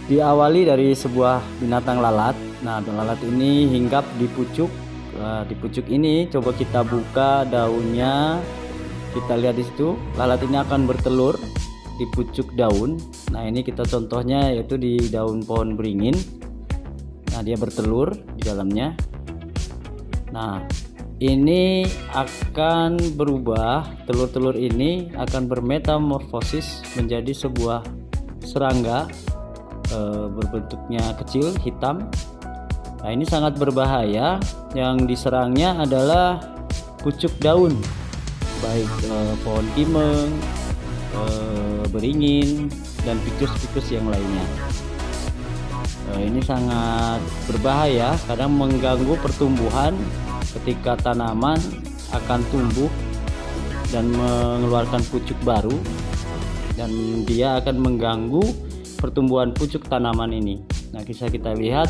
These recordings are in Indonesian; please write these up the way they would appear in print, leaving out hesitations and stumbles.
Diawali dari sebuah binatang lalat. Nah, lalat ini hinggap di pucuk. Di pucuk ini coba kita buka daunnya. Kita lihat di situ, lalat ini akan bertelur di pucuk daun. Nah, ini kita contohnya yaitu di daun pohon beringin. Nah, dia bertelur di dalamnya. Nah, ini akan berubah, telur-telur ini akan bermetamorfosis menjadi sebuah serangga berbentuknya kecil, hitam. Nah, ini sangat berbahaya. Yang diserangnya adalah pucuk daun, baik pohon kimeng, beringin, dan ficus-ficus yang lainnya. Ini sangat berbahaya karena mengganggu pertumbuhan ketika tanaman akan tumbuh dan mengeluarkan pucuk baru, dan dia akan mengganggu pertumbuhan pucuk tanaman ini. Nah, bisa kita lihat,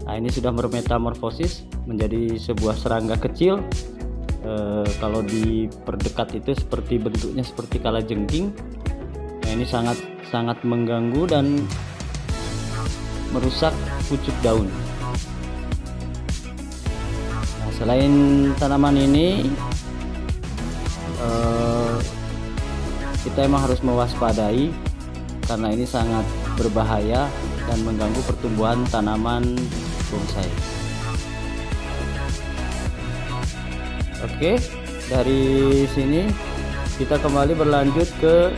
nah ini sudah bermetamorfosis menjadi sebuah serangga kecil. Kalau diperdekat itu seperti bentuknya seperti kalajengking. Nah, ini sangat mengganggu dan merusak pucuk daun. Nah, selain tanaman ini, kita emang harus mewaspadai karena ini sangat berbahaya dan mengganggu pertumbuhan tanaman bonsai. Oke, dari sini kita kembali berlanjut ke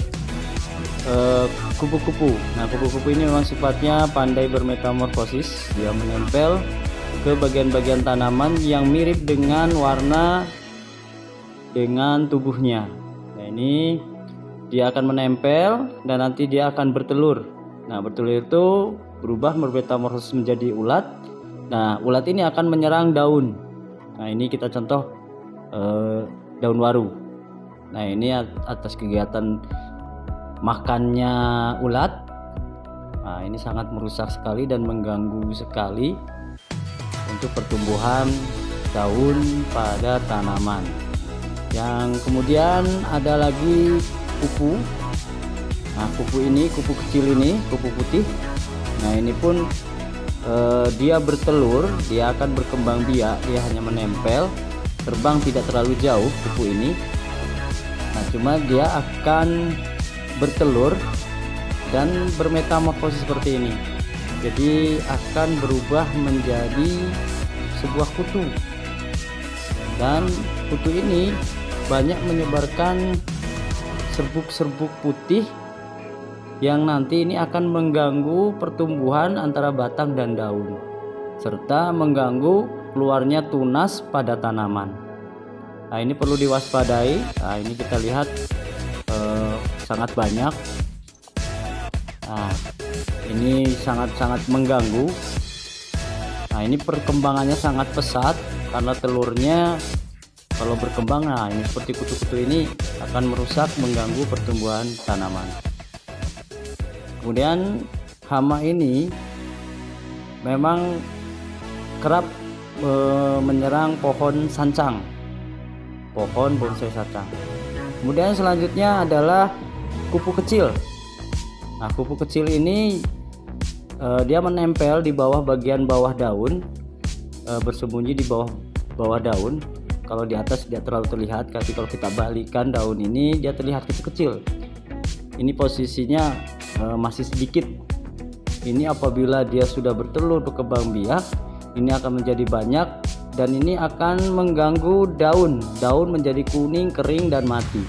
kupu-kupu. Nah, kupu-kupu ini memang sifatnya pandai bermetamorfosis. Dia menempel ke bagian-bagian tanaman yang mirip dengan warna dengan tubuhnya. Nah, ini dia akan menempel dan nanti dia akan bertelur. Nah, bertelur itu berubah bermetamorfosis menjadi ulat. Nah, ulat ini akan menyerang daun. Nah, ini kita contoh daun waru. Nah, ini atas kegiatan makannya ulat. Nah, ini sangat merusak sekali dan mengganggu sekali untuk pertumbuhan daun pada tanaman. Yang kemudian ada lagi kupu. Nah, kupu ini, kupu kecil ini, kupu putih. Nah, ini pun dia bertelur, dia akan berkembang biak, dia hanya menempel, terbang tidak terlalu jauh kupu ini. Nah, cuma dia akan bertelur dan bermetamorfosis seperti ini. Jadi akan berubah menjadi sebuah kutu. Dan kutu ini banyak menyebarkan serbuk-serbuk putih yang nanti ini akan mengganggu pertumbuhan antara batang dan daun, serta mengganggu keluarnya tunas pada tanaman. Nah, ini perlu diwaspadai. Nah, ini kita lihat sangat banyak. Nah, ini sangat-sangat mengganggu. Nah, ini perkembangannya sangat pesat karena telurnya kalau berkembang, nah ini seperti kutu-kutu ini akan merusak, mengganggu pertumbuhan tanaman. Kemudian hama ini memang kerap menyerang pohon sancang, pohon bonsai sancang. Kemudian selanjutnya adalah kupu kecil. Nah, kupu kecil ini dia menempel di bawah bagian bawah daun, bersembunyi di bawah daun. Kalau di atas tidak terlalu terlihat, tapi kalau kita balikan daun ini dia terlihat kecil-kecil. Ini posisinya masih sedikit. Ini apabila dia sudah bertelur, berkembang biak, ini akan menjadi banyak dan ini akan mengganggu daun. Daun menjadi kuning, kering, dan mati,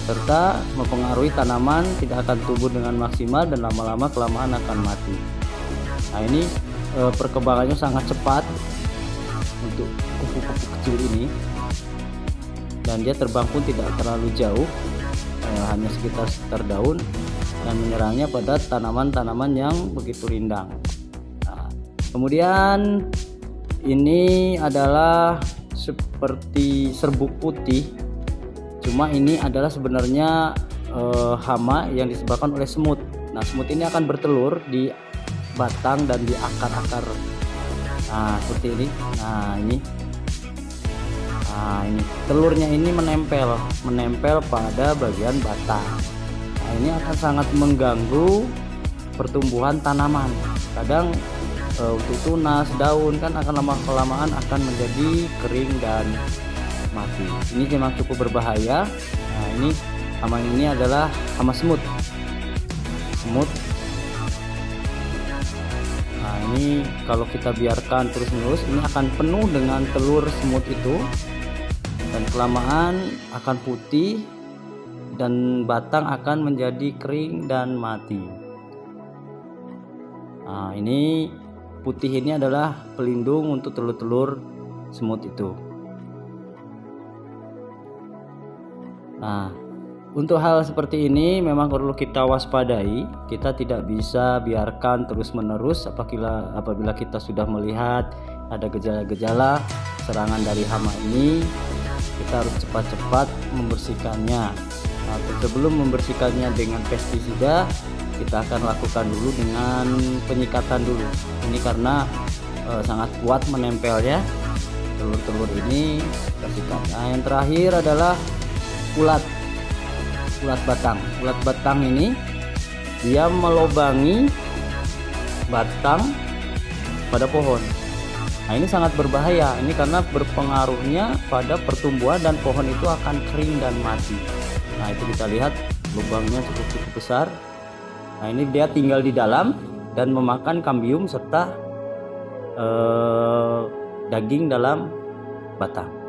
serta mempengaruhi tanaman tidak akan tumbuh dengan maksimal dan lama-lama kelamaan akan mati. Nah, ini perkembangannya sangat cepat untuk kupu-kupu kecil ini, dan dia terbang pun tidak terlalu jauh, hanya sekitar daun, dan menyerangnya pada tanaman-tanaman yang begitu rindang. Nah, kemudian ini adalah seperti serbuk putih, cuma ini adalah sebenarnya hama yang disebabkan oleh semut. Nah, semut ini akan bertelur di batang dan di akar-akar. Nah, seperti ini. Nah, ini telurnya ini menempel pada bagian batang. Nah, ini akan sangat mengganggu pertumbuhan tanaman. Kadang untuk tunas, daun kan akan lama kelamaan akan menjadi kering dan mati. Ini memang cukup berbahaya. Nah, ini hama ini adalah hama semut. Nah, ini kalau kita biarkan terus-menerus, ini akan penuh dengan telur semut itu, dan kelamaan akan putih dan batang akan menjadi kering dan mati. Nah, ini putih ini adalah pelindung untuk telur-telur semut itu. Nah, untuk hal seperti ini memang perlu kita waspadai. Kita tidak bisa biarkan terus-menerus apabila kita sudah melihat ada gejala-gejala serangan dari hama ini, kita harus cepat-cepat membersihkannya. Nah, sebelum membersihkannya dengan pestisida, kita akan lakukan dulu dengan penyikatan dulu. Ini karena sangat kuat menempelnya telur-telur ini, kita sikat. Nah, yang terakhir adalah ulat batang. Ulat batang ini dia melobangi batang pada pohon. Nah, ini sangat berbahaya. Ini karena berpengaruhnya pada pertumbuhan dan pohon itu akan kering dan mati. Nah, itu kita lihat lubangnya cukup besar. Nah, ini dia tinggal di dalam dan memakan kambium serta daging dalam batang.